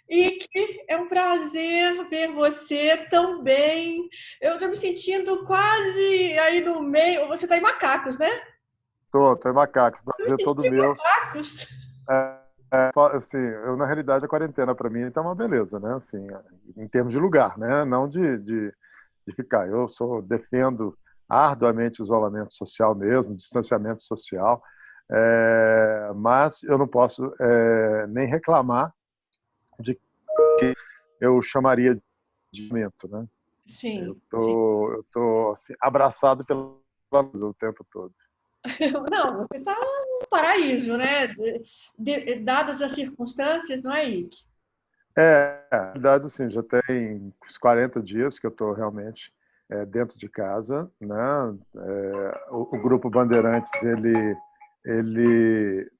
Ike, é um prazer ver você tão bem. Eu estou me sentindo quase aí no meio. Você está em Macacos, né? Tô em macaco, Eu me prazer senti todo em meu. Macacos. Assim, na realidade, a quarentena para mim tá uma beleza, né? Assim, em termos de lugar, né? Não de ficar. Defendo arduamente o isolamento social mesmo, o distanciamento social, mas eu não posso nem reclamar de que eu chamaria de momento, né? Sim, sim. Eu tô assim, abraçado pela luz o tempo todo. Não, você está num paraíso, né? Dadas as circunstâncias, não é, Ike? Na verdade, assim, já tem uns 40 dias que eu estou realmente dentro de casa, né? O Grupo Bandeirantes, ele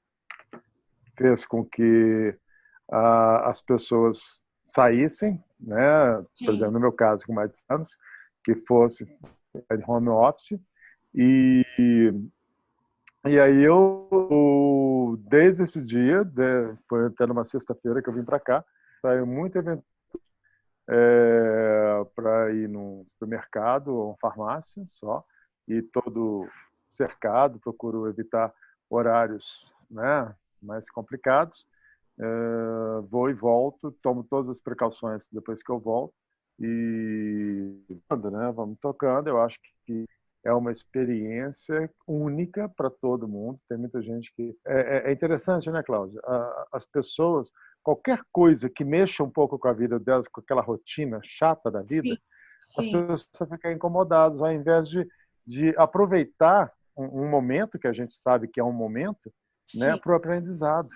fez com que as pessoas saíssem, né? Por exemplo, Sim, no meu caso, com mais de anos, que fosse de home office, e, e aí desde esse dia, foi até numa sexta-feira que eu vim para cá, saiu muito evento para ir num supermercado ou uma farmácia só, e todo cercado, procuro evitar horários, né, mais complicados. Vou e volto, tomo todas as precauções depois que eu volto e né, vamos tocando. Eu acho que é uma experiência única para todo mundo. Tem muita gente que é interessante, né, Cláudia? As pessoas, qualquer coisa que mexa um pouco com a vida delas, com aquela rotina chata da sim, vida, as sim, pessoas ficam incomodadas, ao invés de aproveitar um momento que a gente sabe que é um momento, né, sim. para o aprendizado.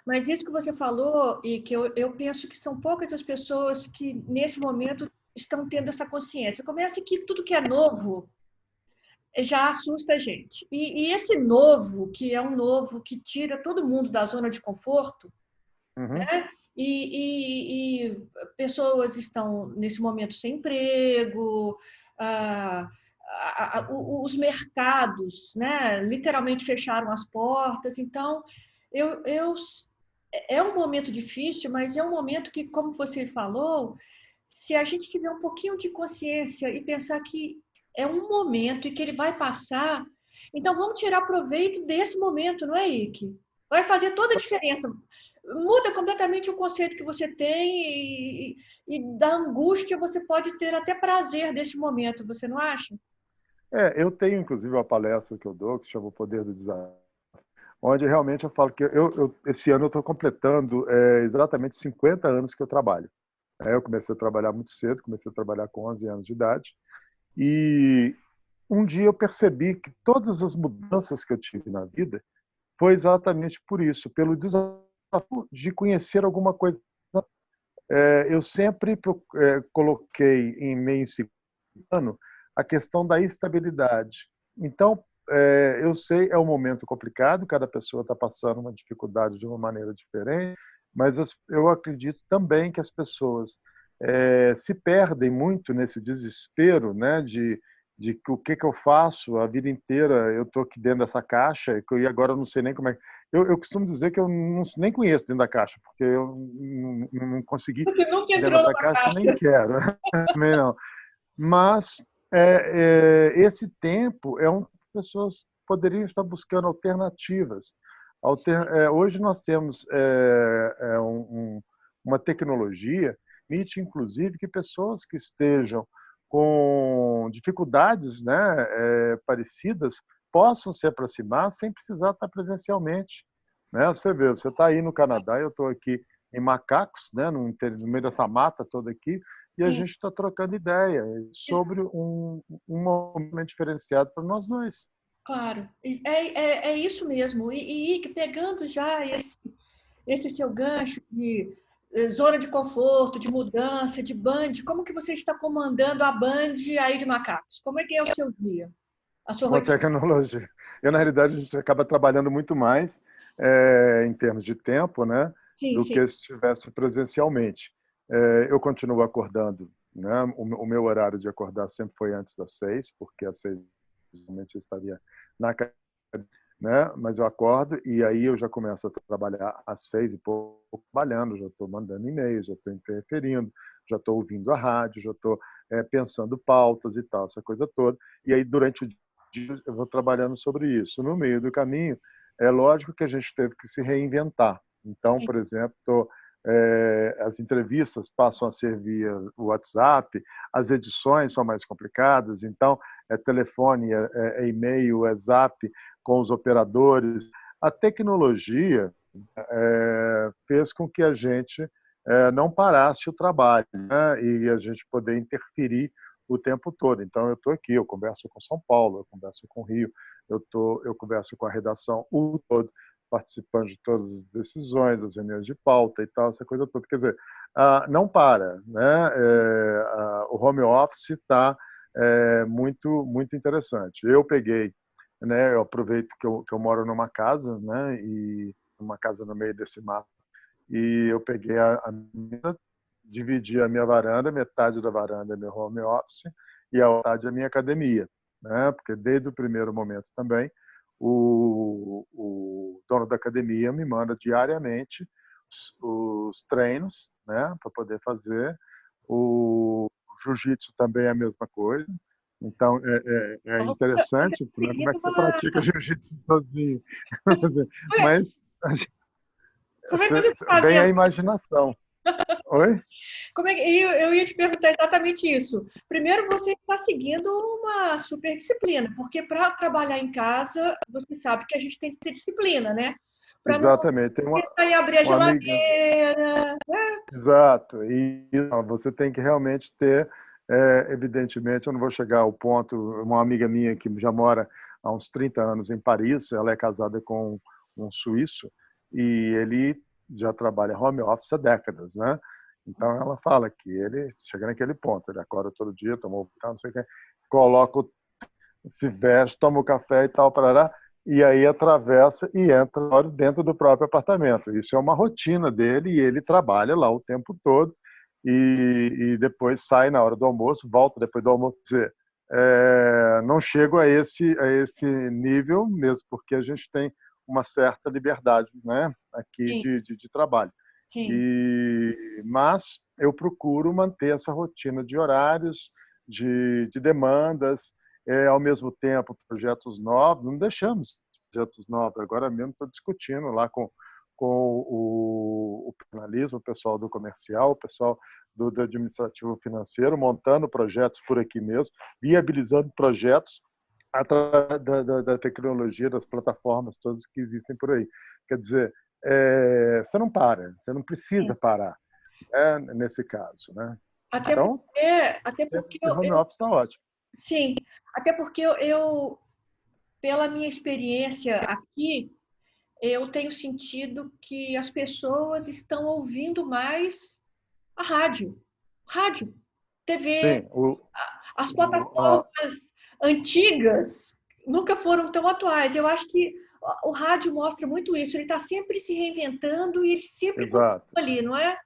Mas isso que você falou, e que eu penso que são poucas as pessoas que, nesse momento, estão tendo essa consciência. Começa que tudo que é novo já assusta a gente. E esse novo, que é um novo que tira todo mundo da zona de conforto, Uhum. né? E pessoas estão nesse momento sem emprego, ah, os mercados, né? Literalmente fecharam as portas. Então, eu é um momento difícil, mas é um momento que, como você falou, se a gente tiver um pouquinho de consciência e pensar que é um momento e que ele vai passar, então vamos tirar proveito desse momento, não é, Ike? Vai fazer toda a diferença. Muda completamente o conceito que você tem e da angústia você pode ter até prazer desse momento, você não acha? Eu tenho, inclusive, uma palestra que eu dou, que se chama O Poder do Desafio, onde realmente eu falo que esse ano eu estou completando exatamente 50 anos que eu trabalho. Eu comecei a trabalhar muito cedo, comecei a trabalhar com 11 anos de idade, e um dia eu percebi que todas as mudanças que eu tive na vida foi exatamente por isso, pelo desafio de conhecer alguma coisa. Eu sempre coloquei em meio ano a questão da estabilidade. Então, eu sei, é um momento complicado, cada pessoa está passando uma dificuldade de uma maneira diferente, mas eu acredito também que as pessoas se perdem muito nesse desespero, né, de o que eu faço a vida inteira, eu estou aqui dentro dessa caixa e agora eu não sei nem como é. Eu costumo dizer que eu não, nem conheço dentro da caixa, porque eu não consegui Você nunca dentro entrou dessa numa caixa, nem caixa. quero. Também não. Mas esse tempo é um que as pessoas poderiam estar buscando alternativas. Hoje nós temos uma tecnologia, permite inclusive que pessoas que estejam com dificuldades, né, parecidas possam se aproximar sem precisar estar presencialmente. Né? Você vê, você está aí no Canadá, eu estou aqui em Macacos, né, no meio dessa mata toda aqui, e a Sim, gente está trocando ideia sobre um momento diferenciado para nós dois. claro. É isso mesmo. E pegando já esse seu gancho de zona de conforto, de mudança, de Band, como que você está comandando a Band aí de Macacos? Como é que é o seu dia, a sua Com a rotina? tecnologia. Na realidade, a gente acaba trabalhando muito mais em termos de tempo, né, Sim, do sim. que se estivesse presencialmente. Eu continuo acordando, né, o meu horário de acordar sempre foi antes das 6, porque às 6 realmente eu estaria na academia. né? Mas eu acordo e aí eu já começo a trabalhar às 6 e pouco, trabalhando, já estou mandando e-mails, já estou interferindo, já estou ouvindo a rádio, já estou pensando pautas e tal, essa coisa toda. E aí, durante o dia, eu vou trabalhando sobre isso. No meio do caminho, é lógico que a gente teve que se reinventar. Então, por exemplo, as entrevistas passam a ser via WhatsApp, as edições são mais complicadas, então é telefone, é e-mail, é Zap com os operadores. A tecnologia fez com que a gente não parasse o trabalho, né? E a gente poder interferir o tempo todo. Então, eu estou aqui, eu converso com São Paulo, eu converso com Rio, eu converso com a redação o todo, participando de todas as decisões, das reuniões de pauta e tal, essa coisa toda. Quer dizer, não para, né? O home office está muito, muito interessante. Eu peguei, né? Eu aproveito que eu moro numa casa, né? E uma casa no meio desse mato, e eu peguei dividi a minha varanda, metade da varanda é meu home office e a outra metade é a minha academia, né? Porque desde o primeiro momento também o dono da academia me manda diariamente os treinos, né, para poder fazer. O jiu-jitsu também é a mesma coisa. Então, é Nossa, você interessante, está né? Como é seguindo que você pratica jiu-jitsu sozinho? Ué, Mas como é que você está vem a fazendo? imaginação. Oi? Como é que... eu ia te perguntar exatamente isso. Primeiro, você está seguindo uma super disciplina, porque para trabalhar em casa, você sabe que a gente tem que ter disciplina, né? Para não Exatamente. Tem sair abrir a uma amiga. geladeira. Exato. E não, você tem que realmente ter, evidentemente, eu não vou chegar ao ponto. Uma amiga minha que já mora há uns 30 anos em Paris, ela é casada com um suíço e ele já trabalha home office há décadas, né? Então ela fala que ele chega naquele ponto, ele acorda todo dia, toma o não sei o que, coloca, se veste, toma o café e tal, parará, e aí atravessa e entra dentro do próprio apartamento. Isso é uma rotina dele e ele trabalha lá o tempo todo e depois sai na hora do almoço, volta depois do almoço. Quer dizer, não chego a esse nível mesmo, porque a gente tem uma certa liberdade, né, aqui Sim, de trabalho. sim. Mas eu procuro manter essa rotina de horários, de demandas, ao mesmo tempo projetos novos, não deixamos projetos novos. Agora mesmo estou discutindo lá com o jornalismo, o pessoal do comercial, o pessoal do administrativo financeiro, montando projetos por aqui mesmo, viabilizando projetos através da tecnologia, das plataformas todas que existem por aí. Quer dizer, você não para, você não precisa parar, nesse caso, né? Até Então, porque, até tempo porque de home office está ótimo. sim, até porque pela minha experiência aqui, eu tenho sentido que as pessoas estão ouvindo mais a rádio. Rádio, TV, Sim, as o, a, plataformas antigas nunca foram tão atuais. Eu acho que o rádio mostra muito isso. Ele está sempre se reinventando e ele sempre continua exato. ali, não é?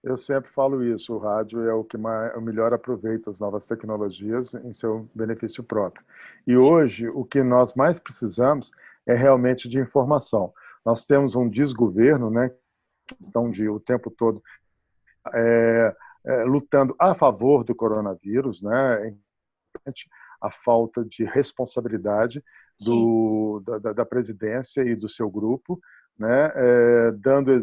Eu sempre falo isso, o rádio é o melhor aproveita as novas tecnologias em seu benefício próprio. E hoje, o que nós mais precisamos é realmente de informação. Nós temos um desgoverno, né, que estão o tempo todo lutando a favor do coronavírus, né, a falta de responsabilidade Sim, da presidência e do seu grupo, né, dando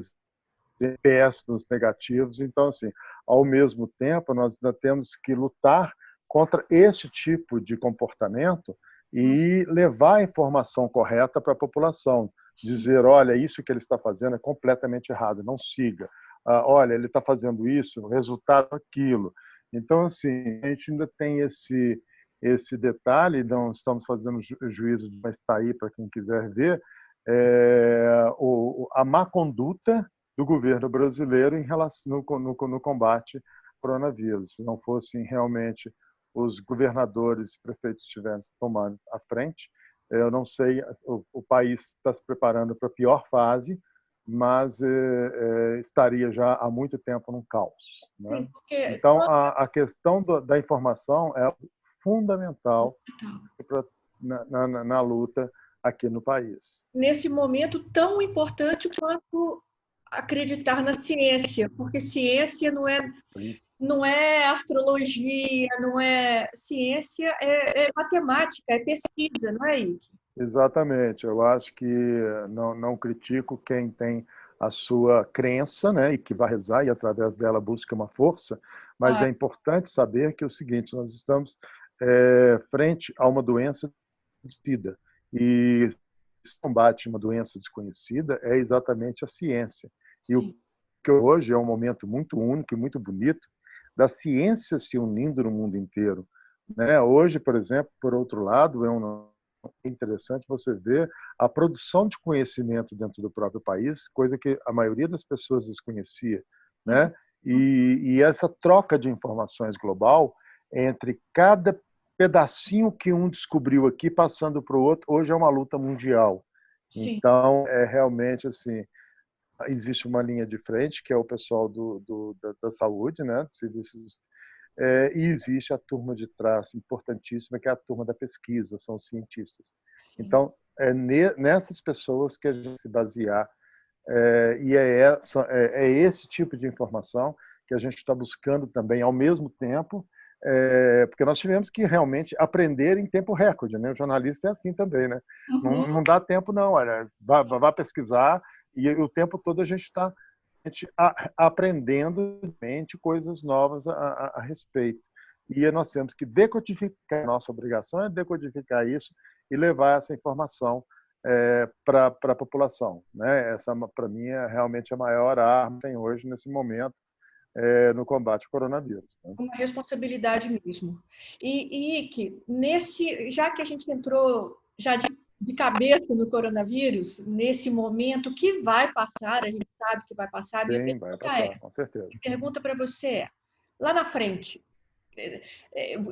péssimos, negativos. Então, assim, ao mesmo tempo, nós ainda temos que lutar contra esse tipo de comportamento e levar a informação correta para a população. sim, Dizer, olha, isso que ele está fazendo é completamente errado, não siga. Olha, ele está fazendo isso, o resultado é aquilo. Então, assim, a gente ainda tem esse detalhe, não estamos fazendo juízo, mas está aí para quem quiser ver, a má conduta do governo brasileiro em relação no combate ao coronavírus. Se não fossem realmente os governadores, prefeitos estivessem tomando a frente, eu não sei, o país está se preparando para a pior fase, mas estaria já há muito tempo num caos, né? sim, porque Então, a questão da informação é fundamental na luta aqui no país. Nesse momento tão importante quanto acreditar na ciência, porque ciência não é astrologia, não é ciência, é matemática, é pesquisa, não é, Ike? Exatamente. Eu acho que não critico quem tem a sua crença, né, e que vai rezar e através dela busca uma força, mas Ah, é importante saber que é o seguinte: nós estamos frente a uma doença desconhecida e esse combate uma doença desconhecida é exatamente a ciência. E o sim, que hoje é um momento muito único e muito bonito da ciência se unindo no mundo inteiro, né? Hoje, por exemplo, por outro lado, é interessante você ver a produção de conhecimento dentro do próprio país, coisa que a maioria das pessoas desconhecia, uhum, né? E essa troca de informações global entre cada pedacinho que um descobriu aqui passando para o outro, hoje é uma luta mundial. sim, Então, é realmente assim, existe uma linha de frente, que é o pessoal da saúde, né, serviços, e existe a turma de trás, importantíssima, que é a turma da pesquisa, são os cientistas. sim. Então, é nessas pessoas que a gente se basear, e é esse tipo de informação que a gente está buscando também, ao mesmo tempo, porque nós tivemos que realmente aprender em tempo recorde, né? O jornalista é assim também, né? Uhum. Não dá tempo, não. Olha, vá pesquisar e o tempo todo a gente está aprendendo coisas novas a respeito. E nós temos que decodificar, nossa obrigação é decodificar isso e levar essa informação para a população, né? Essa, para mim, é realmente a maior arma que tem hoje, nesse momento, no combate ao coronavírus, né? Uma responsabilidade mesmo. Ike, já que a gente entrou já de cabeça no coronavírus, nesse momento que vai passar, a gente sabe que vai passar, Sim, vai passar, com certeza. minha pergunta para você é, lá na frente,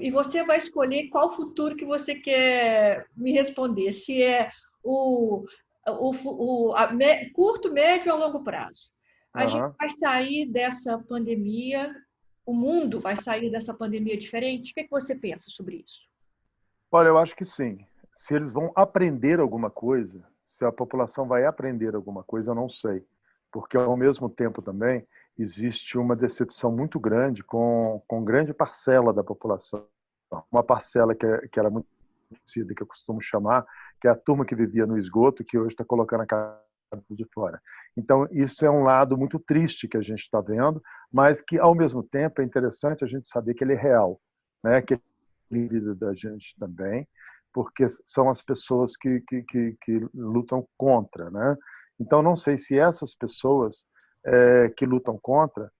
e você vai escolher qual futuro que você quer me responder, se é curto, médio ou longo prazo. A gente Uhum. vai sair dessa pandemia, o mundo vai sair dessa pandemia diferente? O que você pensa sobre isso? Olha, eu acho que sim. Se eles vão aprender alguma coisa, se a população vai aprender alguma coisa, eu não sei. Porque, ao mesmo tempo, também existe uma decepção muito grande com grande parcela da população. Uma parcela que era muito conhecida, que eu costumo chamar, que é a turma que vivia no esgoto, que hoje está colocando a cara de fora. Então, isso é um lado muito triste que a gente está vendo, mas que, ao mesmo tempo, é interessante a gente saber que ele é real, né? Que vida da gente também, porque são as pessoas que lutam contra, né? Então, não sei se essas pessoas que lutam contra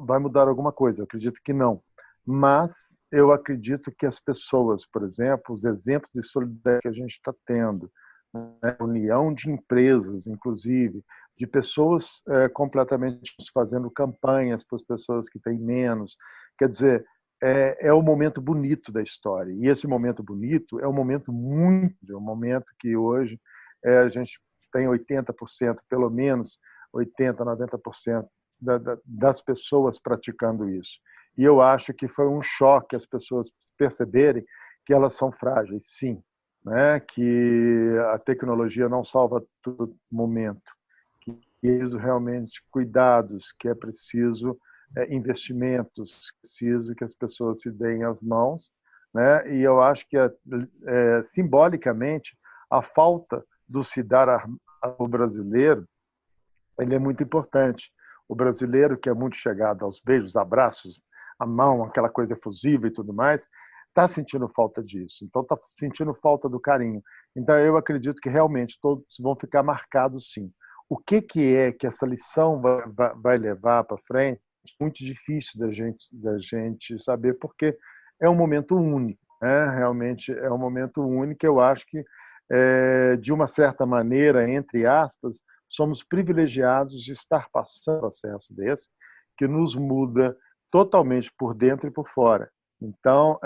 vai mudar alguma coisa. Eu acredito que não. Mas eu acredito que as pessoas, por exemplo, os exemplos de solidariedade que a gente está tendo, né? União de empresas, inclusive, de pessoas completamente fazendo campanhas para as pessoas que têm menos. Quer dizer, é o momento bonito da história. E esse momento bonito é um momento é um momento que hoje a gente tem 80%, pelo menos 80, 90% das pessoas praticando isso. E eu acho que foi um choque as pessoas perceberem que elas são frágeis, sim, né? Que a tecnologia não salva todo momento, que é preciso realmente cuidados, que é preciso investimentos, preciso que as pessoas se deem as mãos, né? E eu acho que simbolicamente a falta do se dar ao brasileiro ele é muito importante. O brasileiro, que é muito chegado aos beijos, abraços, a mão, aquela coisa efusiva e tudo mais, está sentindo falta disso. Então, está sentindo falta do carinho. Então, eu acredito que realmente todos vão ficar marcados, sim. O que é que essa lição vai levar para frente? Muito difícil da gente saber, porque é um momento único, né? Realmente é um momento único. Eu acho que, de uma certa maneira, entre aspas, somos privilegiados de estar passando um processo desse, que nos muda totalmente por dentro e por fora. Então,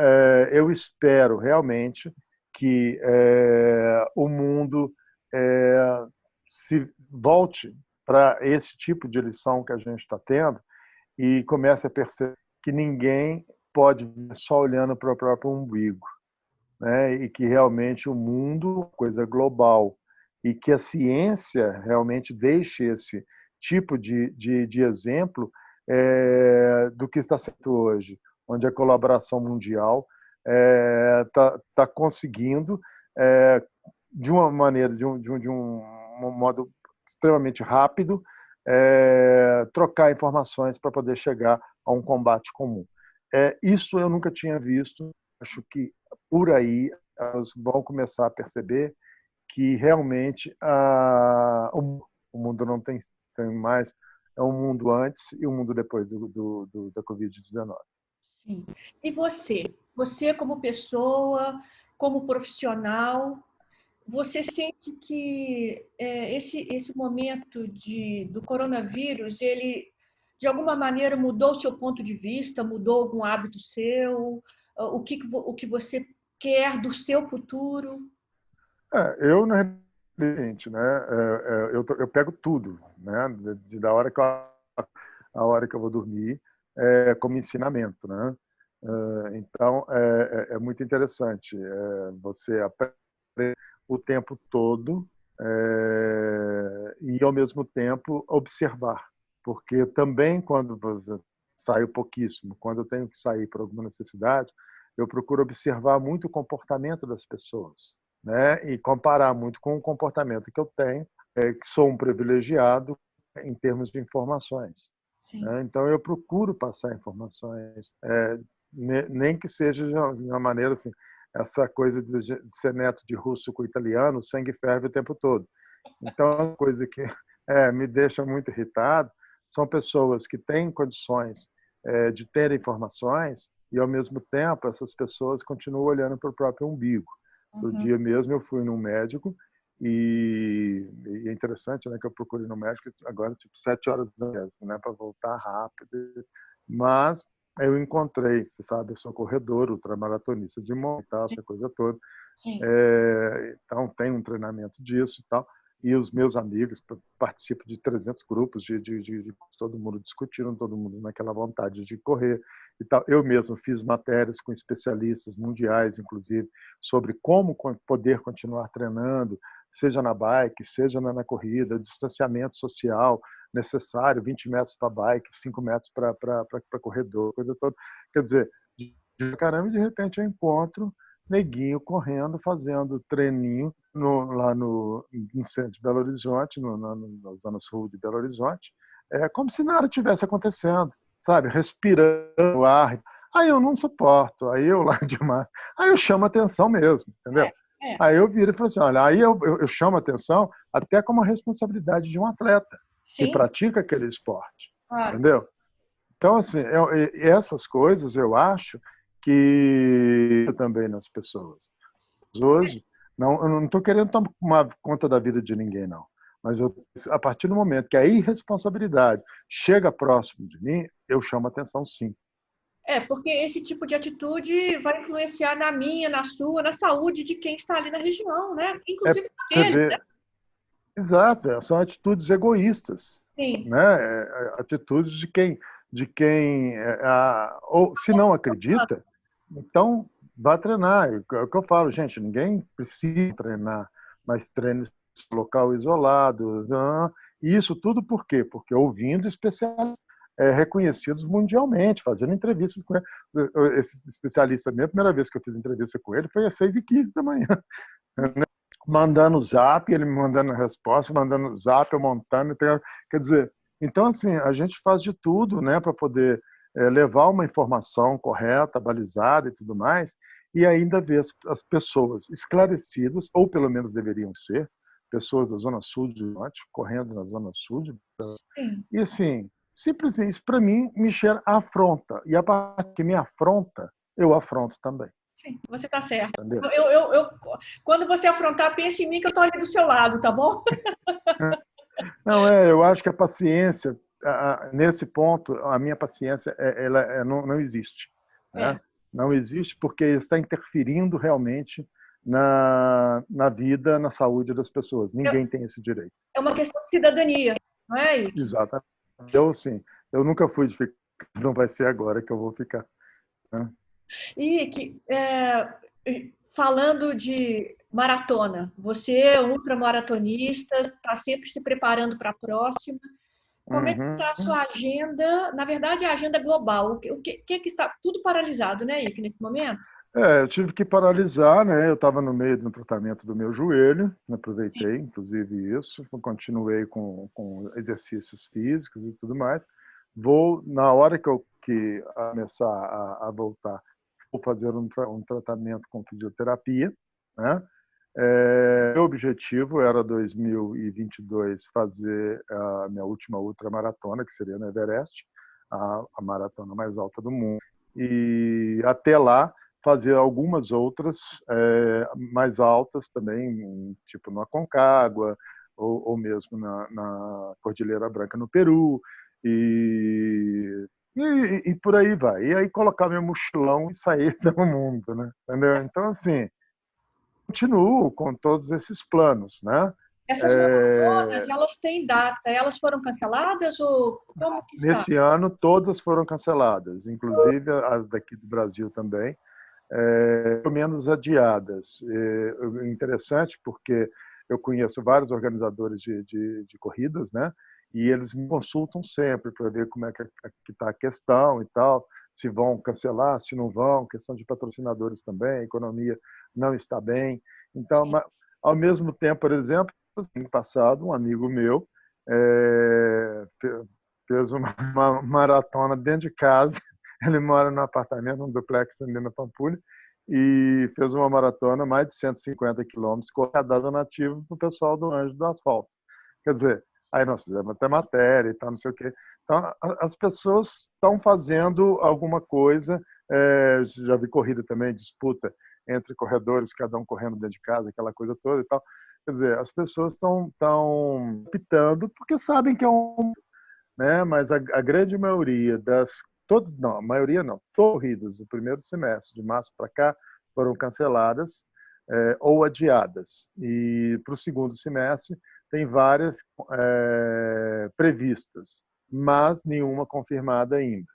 eu espero realmente que o mundo se volte para esse tipo de lição que a gente está tendo e comece a perceber que ninguém pode vir só olhando para o próprio umbigo, né? E que realmente o mundo é coisa global e que a ciência realmente deixe esse tipo de exemplo do que está sendo hoje, onde a colaboração mundial está conseguindo, de uma maneira, de um modo extremamente rápido, trocar informações para poder chegar a um combate comum. Isso eu nunca tinha visto. Acho que por aí elas vão começar a perceber que realmente o mundo não tem mais, é um mundo antes e um mundo depois da Covid-19. Sim. E você como pessoa, como profissional, você sente que esse momento do coronavírus, ele de alguma maneira mudou o seu ponto de vista, mudou algum hábito seu, o que você quer do seu futuro? Eu, na realidade, né, eu pego tudo, né, da hora que a hora que eu vou dormir, como ensinamento, né? Então, é muito interessante. Você aprende o tempo todo e, ao mesmo tempo, observar. Porque também, quando você saio pouquíssimo, quando eu tenho que sair por alguma necessidade, eu procuro observar muito o comportamento das pessoas, né? E comparar muito com o comportamento que eu tenho, que sou um privilegiado em termos de informações. Sim. Né? Então, eu procuro passar informações, nem que seja de uma maneira assim, essa coisa de ser neto de russo com italiano, o sangue ferve o tempo todo. Então, uma coisa que me deixa muito irritado são pessoas que têm condições de ter informações e, ao mesmo tempo, essas pessoas continuam olhando para o próprio umbigo. No Uhum. dia mesmo, eu fui num médico e é interessante, né, que eu procurei no médico agora, tipo, 7 horas da manhã, né, para voltar rápido. Mas eu encontrei, você sabe, eu sou corredor, ultramaratonista de monta, essa coisa toda. Sim. Então, tem um treinamento disso e tal. E os meus amigos participam de 300 grupos, de todo mundo discutindo, todo mundo naquela vontade de correr e tal. Eu mesmo fiz matérias com especialistas mundiais, inclusive, sobre como poder continuar treinando, seja na bike, seja na corrida, distanciamento social necessário, 20 metros para bike, 5 metros para corredor, coisa toda. Quer dizer, caramba, de repente eu encontro neguinho correndo, fazendo treininho lá no centro de Belo Horizonte, na zona sul de Belo Horizonte, como se nada tivesse acontecendo, sabe? Respirando o ar. Aí eu não suporto, aí eu lá demais, aí eu chamo atenção mesmo, entendeu? Aí eu viro e falo assim, olha, aí eu chamo atenção até como a responsabilidade de um atleta que Sim, pratica aquele esporte, claro. entendeu? Então, assim, essas coisas eu acho que também nas pessoas. Hoje, eu não estou querendo tomar conta da vida de ninguém, não. Mas a partir do momento que a irresponsabilidade chega próximo de mim, eu chamo atenção, sim. Porque esse tipo de atitude vai influenciar na minha, na sua, na saúde de quem está ali na região, né? Inclusive Você dele, né? vê, exato, são atitudes egoístas, Sim. né? Atitudes de quem ou se não acredita, então vá treinar. É o que eu falo, gente, ninguém precisa treinar, mas treine em local isolado. E isso tudo por quê? Porque ouvindo especialistas reconhecidos mundialmente, fazendo entrevistas com ele. Esse especialista, a minha primeira vez que eu fiz entrevista com ele foi às 6h15 da manhã. Mandando zap, ele me mandando a resposta, mandando zap, eu montando. Quer dizer, então, assim, a gente faz de tudo, né, para poder levar uma informação correta, balizada e tudo mais, e ainda ver as pessoas esclarecidas, ou pelo menos deveriam ser, pessoas da Zona Sul de Norte, correndo na Zona Sul. Sim. E, assim, simplesmente, isso para mim me cheira afronta. E a parte que me afronta, eu afronto também. Sim, você está certo. Entendeu? Quando você afrontar, pense em mim que eu estou ali do seu lado, tá bom? Não, eu acho que a paciência, nesse ponto, a minha paciência ela não existe. É, Né? Não existe porque está interferindo realmente na vida, na saúde das pessoas. Ninguém tem esse direito. é uma questão de cidadania, não é, Ike? Exatamente. Eu nunca fui de ficar, não vai ser agora que eu vou ficar. Né? Ike, falando de maratona, você é ultramaratonista, está sempre se preparando para a próxima. Como é que está a Uhum. sua agenda? Na verdade, a agenda global. O que está tudo paralisado, né, Ike, nesse momento? Eu tive que paralisar, né? Eu estava no meio do tratamento do meu joelho, aproveitei, inclusive isso, continuei com exercícios físicos e tudo mais. Vou, na hora que começar a voltar, vou fazer um tratamento com fisioterapia, né? Meu objetivo era 2022 fazer a minha última ultramaratona, que seria no Everest, a maratona mais alta do mundo. E até lá fazer algumas outras mais altas também, tipo no Aconcagua ou mesmo na Cordilheira Branca no Peru e por aí vai. E aí colocar meu mochilão e sair do mundo, né? Entendeu? Então assim continuo com todos esses planos, né? Essas maratonas, elas têm data, elas foram canceladas ou como que está? Nesse ano todas foram canceladas, inclusive as daqui do Brasil também, pelo menos adiadas. É interessante porque eu conheço vários organizadores de corridas, né? E eles me consultam sempre para ver como é que está a questão e tal, se vão cancelar, se não vão, questão de patrocinadores também, a economia não está bem. Então, ao mesmo tempo, por exemplo, ano passado, um amigo meu fez uma maratona dentro de casa. Ele mora num apartamento, um duplex ali na Pampulha, e fez uma maratona, mais de 150 quilômetros, com a data nativa para o pessoal do Anjo do Asfalto. Quer dizer, aí nós fizemos até matéria e tal, não sei o quê. Então, as pessoas estão fazendo alguma coisa. Já vi corrida também, disputa entre corredores, cada um correndo dentro de casa, aquela coisa toda e tal. Quer dizer, as pessoas estão optando porque sabem que é né? Mas a grande maioria todos não, a maioria não, corridas do primeiro semestre, de março para cá, foram canceladas ou adiadas. E para o segundo semestre tem várias previstas, mas nenhuma confirmada ainda.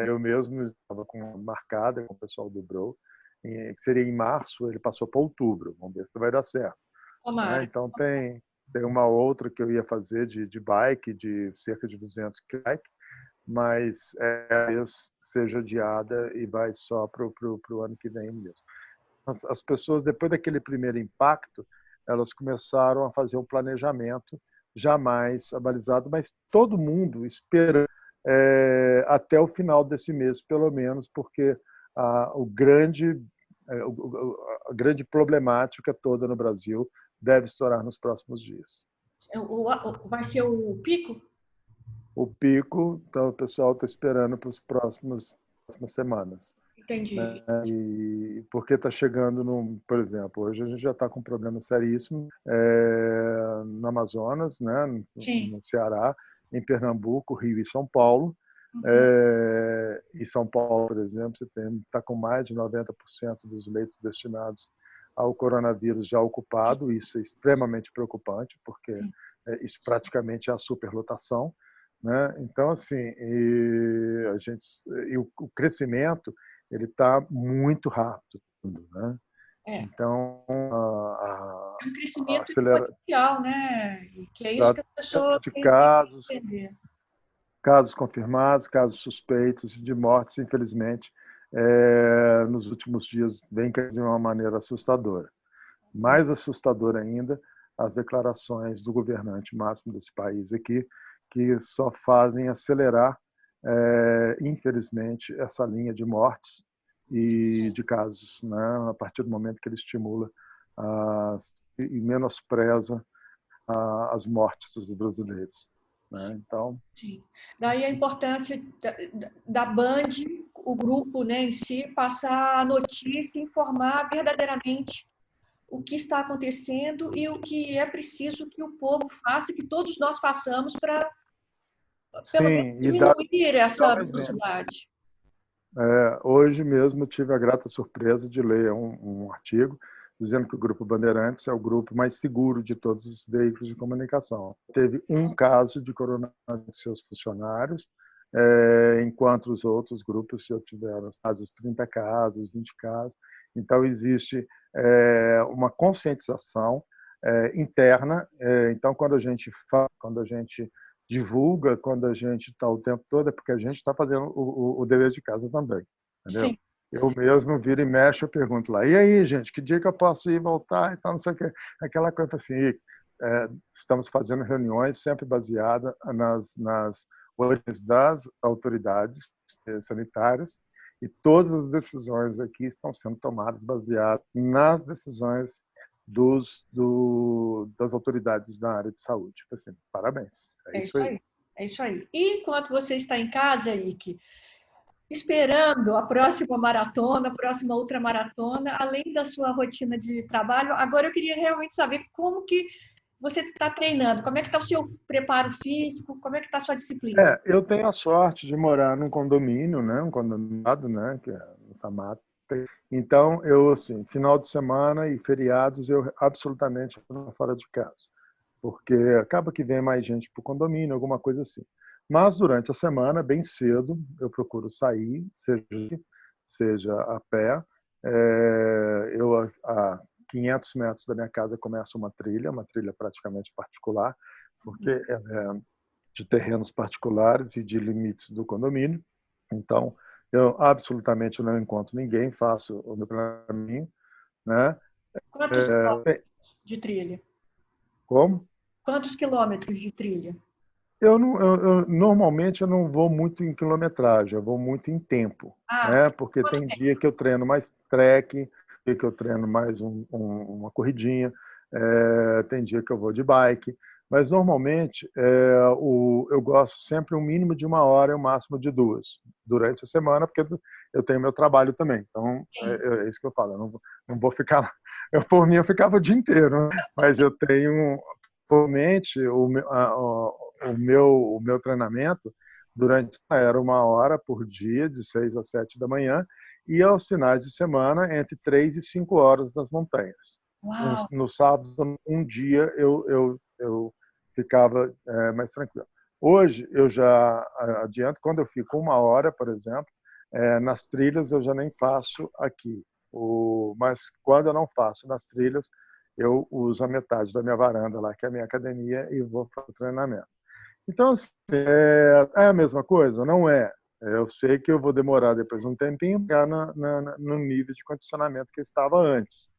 Eu mesmo estava marcada com o pessoal do Bro, que seria em março, ele passou para outubro. Vamos ver se vai dar certo. Tomara. Então tem uma outra que eu ia fazer de bike, de cerca de 200 km, mas seja adiada e vai só para o ano que vem mesmo. As pessoas, depois daquele primeiro impacto, elas começaram a fazer um planejamento jamais abalizado, mas todo mundo espera até o final desse mês, pelo menos, porque a grande problemática toda no Brasil deve estourar nos próximos dias. Vai ser o pico? O pico, então o pessoal está esperando para as próximas semanas. Né? Entendi. E porque está chegando, por exemplo, hoje a gente já está com um problema seríssimo no Amazonas, né? Sim. No Ceará, em Pernambuco, Rio e São Paulo. Uhum. Em São Paulo, por exemplo, você está com mais de 90% dos leitos destinados ao coronavírus já ocupado. Isso é extremamente preocupante, porque isso praticamente é a superlotação. Né? Então, assim, o crescimento ele está muito rápido. Né? É. Então, É um a crescimento acelera exponencial, né? E que é isso que as pessoas de têm que casos, entender. casos confirmados, casos suspeitos de mortes, infelizmente, nos últimos dias vem de uma maneira assustadora. Mais assustador ainda, as declarações do governante máximo desse país aqui, que só fazem acelerar, infelizmente, essa linha de mortes e de casos, né, a partir do momento que ele estimula e menospreza as mortes dos brasileiros. Né? Então, Sim. Daí a importância da Band, o grupo, né, em si, passar a notícia, informar verdadeiramente o que está acontecendo e o que é preciso que o povo faça, que todos nós façamos para, pelo menos, sim, e diminuir dá essa um exemplo. velocidade. Hoje mesmo eu tive a grata surpresa de ler um artigo dizendo que o Grupo Bandeirantes é o grupo mais seguro de todos os veículos de comunicação. Teve um caso de coronavírus em seus funcionários, enquanto os outros grupos já tiveram casos, 30 casos, 20 casos. Então, existe uma conscientização interna. Então, quando a gente fala, quando a gente divulga, quando a gente está o tempo todo, é porque a gente está fazendo o dever de casa também, entendeu? Sim. Eu mesmo viro e mexo, eu pergunto lá, e aí, gente, que dia que eu posso ir e voltar e tal, não sei o quê. Aquela coisa assim, estamos fazendo reuniões sempre baseadas nas ordens das autoridades sanitárias, e todas as decisões aqui estão sendo tomadas baseadas nas decisões das autoridades na área de saúde. Tipo assim, parabéns, é É isso isso aí. aí. É isso aí. E enquanto você está em casa, Ike, esperando a próxima maratona, a próxima ultramaratona, além da sua rotina de trabalho, agora eu queria realmente saber como que você está treinando, como é que está o seu preparo físico, como é que está a sua disciplina. Eu tenho a sorte de morar num condomínio, né, um condomínio, né, que é no Samata. Então, eu, assim, final de semana e feriados, eu absolutamente estou fora de casa, porque acaba que vem mais gente para o condomínio, alguma coisa assim. Mas, durante a semana, bem cedo, eu procuro sair, seja a pé. Eu, a 500 metros da minha casa, começa uma trilha praticamente particular, porque de terrenos particulares e de limites do condomínio. Então, eu absolutamente não encontro ninguém, faço o meu caminho, né? Quantos quilômetros de trilha? Como? Quantos quilômetros de trilha? Normalmente eu não vou muito em quilometragem, eu vou muito em tempo, Ah, né? Porque quanto tem tempo? dia que eu treino mais trekking, dia que eu treino mais uma corridinha, tem dia que eu vou de bike, mas normalmente eu gosto sempre um mínimo de 1 hora e o máximo de 2 durante a semana, porque eu tenho meu trabalho também. Então é isso que eu falo, eu não vou ficar, por mim eu ficava o dia inteiro, né? Mas eu tenho atualmente o meu treinamento era 1 hora por dia, de 6 às 7 da manhã, e aos finais de semana, entre 3 e 5 horas nas montanhas. Uau! No sábado, um dia, eu ficava mais tranquilo. Hoje, eu já adianto, quando eu fico 1 hora, por exemplo, nas trilhas eu já nem faço aqui. Mas quando eu não faço nas trilhas, eu uso a metade da minha varanda lá, que é a minha academia, e vou para o treinamento. Então, assim, é a mesma coisa? Não é. Eu sei que eu vou demorar depois um tempinho para chegar no nível de condicionamento que eu estava antes.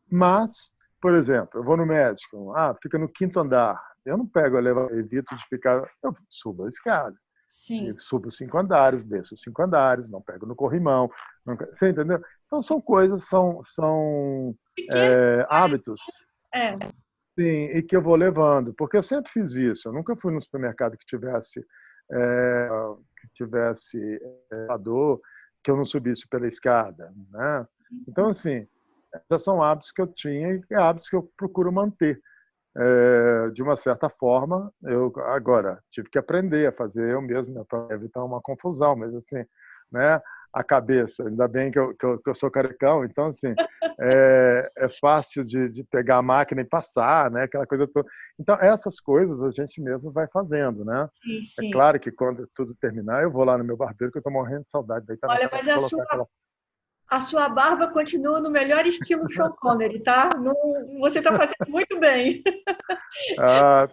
Mas, por exemplo, eu vou no médico, fica no 5º andar. Eu não pego evito de ficar, eu subo a escada. Sim. Subo 5 andares, desço 5 andares, não pego no corrimão. Você entendeu? Então, são coisas, são Pequeno, hábitos. é. Sim, e que eu vou levando, porque eu sempre fiz isso. Eu nunca fui num supermercado é, que tivesse elevador, que eu não subisse pela escada, né? Então, assim, já são hábitos que eu tinha e hábitos que eu procuro manter. De uma certa forma, eu agora tive que aprender a fazer eu mesmo, né, para evitar uma confusão, mas assim, né, a cabeça, ainda bem que eu sou carecão, então assim, é fácil de pegar a máquina e passar, né, aquela coisa toda. Então, essas coisas a gente mesmo vai fazendo, né? Sim, É sim. claro que quando tudo terminar, eu vou lá no meu barbeiro, que eu estou morrendo de saudade, deitar na Olha, cama mas e colocar aquela. a sua barba continua no melhor estilo Sean Connery, tá? Não, você está fazendo muito bem.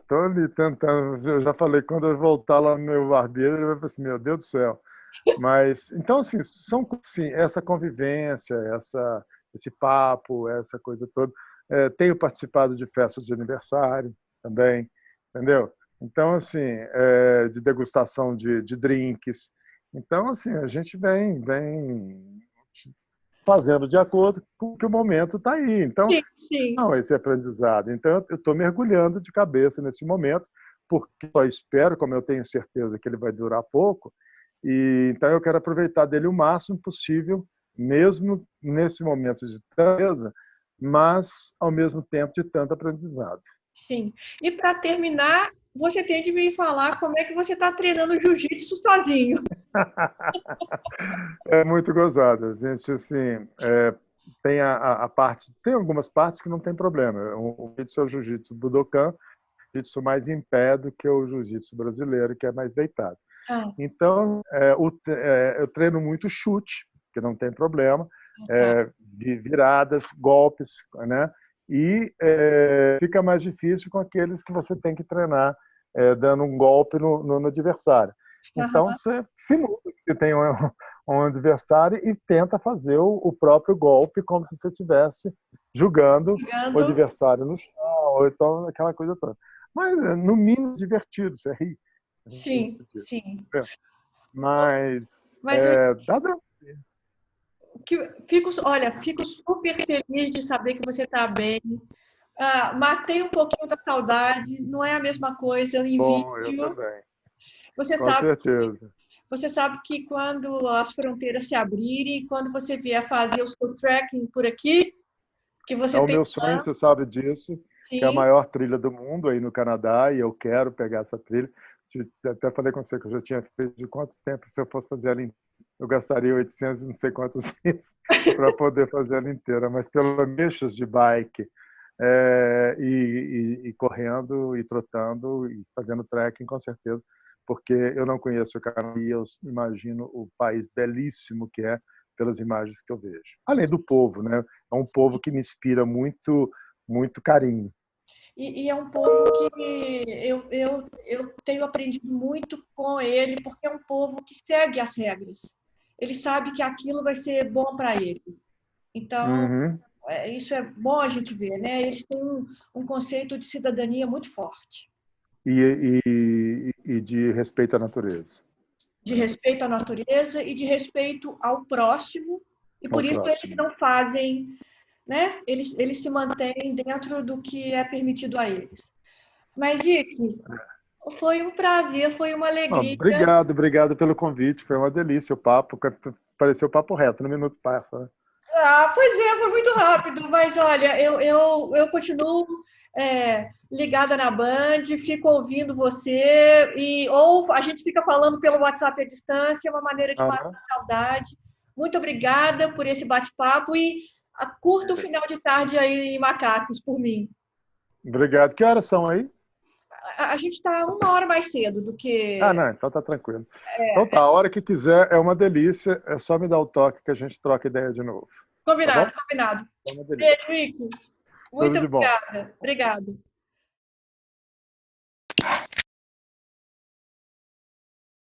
Tô ali tentando. Eu já falei, quando eu voltar lá no meu barbeiro, ele vai falar assim, meu Deus do céu. Mas, então, assim, sim, essa convivência, esse papo, essa coisa toda. Tenho participado de festas de aniversário também, entendeu? Então, assim, de degustação de drinks. Então, assim, a gente vem fazendo de acordo com o que o momento está aí. Então, Sim, sim. não, esse aprendizado. Então, eu estou mergulhando de cabeça nesse momento, porque só espero, como eu tenho certeza que ele vai durar pouco, e então eu quero aproveitar dele o máximo possível, mesmo nesse momento de tristeza, mas ao mesmo tempo de tanto aprendizado. Sim. E para terminar, você tem de me falar como é que você está treinando jiu-jitsu sozinho. É muito gozado. A gente, assim, tem a parte, tem algumas partes que não tem problema. O jiu-jitsu é o jiu-jitsu Budokan, jiu-jitsu mais em pé do que o jiu-jitsu brasileiro, que é mais deitado. Ah, Então, eu treino muito chute, que não tem problema, Tá. de viradas, golpes, né? E fica mais difícil com aqueles que você tem que treinar dando um golpe no adversário. Então, Aham. você simula que tem um adversário e tenta fazer o próprio golpe como se você estivesse julgando o Obrigado. adversário no chão, ou então aquela coisa toda. Mas, no mínimo, divertido, você ri. Sim, sim. Mas, Mas eu dá. olha, fico super feliz de saber que você está bem. Matei um pouquinho da saudade, não é a mesma coisa em Bom, eu vídeo. também, Você com sabe, certeza. você sabe que quando as fronteiras se abrirem, quando você vier fazer o seu trekking por aqui, que É você o tem meu sonho, você sabe disso, que é a sim, maior trilha do mundo aí no Canadá, e eu quero pegar essa trilha. Até falei com você que eu já tinha feito de quanto tempo, se eu fosse fazer ela inteira, eu gastaria 800 e não sei quantos dias para poder fazer ela inteira, mas pelo menos de bike, e correndo, e trotando, e fazendo trekking, com certeza, porque eu não conheço o Canadá e eu imagino o país belíssimo que é pelas imagens que eu vejo. Além do povo, né? É um povo que me inspira muito, muito carinho. e é um povo que eu tenho aprendido muito com ele, porque é um povo que segue as regras. Ele sabe que aquilo vai ser bom para ele. Então, Uhum. isso é bom a gente ver, né? Eles têm um conceito de cidadania muito forte, E de respeito à natureza, de respeito à natureza e de respeito ao próximo, e ao por isso eles próximo. não fazem, né? Eles se mantêm dentro do que é permitido a eles. Mas, Ike, foi um prazer, foi uma alegria. Obrigado, obrigado pelo convite. Foi uma delícia o papo. Pareceu papo reto, no minuto passa, né? Pois é, foi muito rápido, mas olha, eu continuo ligada na Band, fico ouvindo você, ou a gente fica falando pelo WhatsApp à distância, é uma maneira de matar Aham. a saudade. Muito obrigada por esse bate-papo e curta o final de tarde aí em Macacos por mim. Obrigado. Que horas são aí? A gente está uma hora mais cedo do Ah, que. não, então tá tranquilo. Então tá, a hora que quiser, é uma delícia. É só me dar o toque que a gente troca ideia de novo. Tá Combinado, bom? combinado. É uma delícia. Beijo, Ike. Tudo Muito de bom. obrigada. Obrigada.